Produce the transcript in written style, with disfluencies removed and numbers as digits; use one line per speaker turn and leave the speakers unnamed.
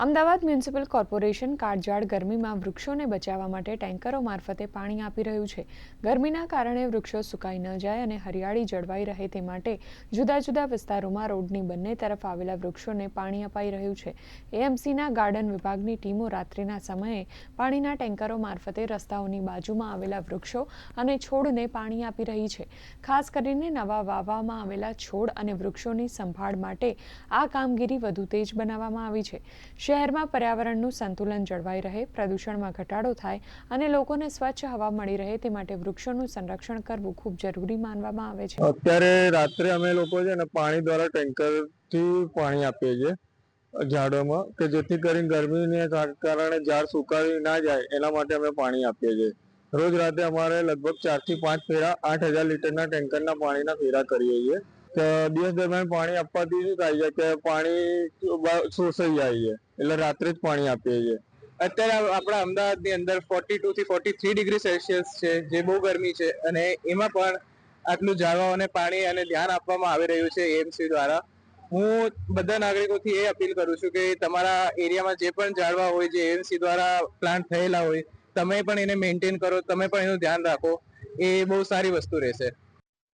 Ahmedabad municipal corporation કાળઝાળ ગરમીમાં વૃક્ષોને બચાવવા માટે ટેન્કરો મારફતે પાણી આપી રહ્યું છે. ગરમીના કારણે વૃક્ષો સુકાઈ ન જાય અને હરિયાળી જળવાઈ રહે તે માટે જુદા જુદા વિસ્તારોમાં રોડની બંને તરફ આવેલા વૃક્ષોને પાણી અપાઈ રહ્યું છે. એએમસીના ગાર્ડન વિભાગની ટીમો રાત્રિના સમયે પાણીના ટેન્કરો મારફતે રસ્તાઓની બાજુમાં આવેલા વૃક્ષો અને છોડને પાણી આપી રહી છે. ખાસ કરીને નવા વાવવામાં આવેલા છોડ અને વૃક્ષોની સંભાળ માટે આ કામગીરી વધુ તેજ બનાવવામાં આવી છે. શહેરમાં પર્યાવરણનું સંતુલન જળવાઈ રહે, પ્રદૂષણમાં ઘટાડો થાય અને લોકોને સ્વચ્છ હવા મળી રહે તે માટે વૃક્ષોનું સંરક્ષણ કરવું ખૂબ જરૂરી માનવામાં આવે છે.
અત્યારે રાત્રે અમે લોકો છે ને પાણી દ્વારા ટેન્કરથી પાણી આપીએ છીએ ઝાડોમાં, કે જેથી કરીને ગરમીને કારણે ઝાડ સુકાઈ ના જાય એના માટે અમે પાણી આપીએ છીએ. રોજ રાતે અમારે લગભગ 4 થી 5 ફેરા 8,000 લીટરના ટેન્કરના પાણીના ફેરા કરીએ છીએ. દિવસ દરમિયાન પાણી આપવાથી શું થાય છે કે પાણી શોષાઈ જાય છે, એટલે રાત્રે જ પાણી આપીએ છીએ. અત્યારે આપણા અમદાવાદની અંદર 42 થી 43 ડિગ્રી સેલ્સિયસ છે, જે બહુ ગરમી છે, અને એમાં પણ આટલું ઝાડવાઓને પાણી અને ધ્યાન આપવામાં આવી રહ્યું છે એએમસી દ્વારા. હું બધા નાગરિકોથી એ અપીલ કરું છું કે તમારા એરિયામાં જે પણ ઝાડવા હોય, જે એએમસી દ્વારા પ્લાન્ટ થયેલા હોય, તમે પણ એને મેન્ટેન કરો, તમે પણ એનું ધ્યાન રાખો. એ બહુ સારી વસ્તુ રહેશે.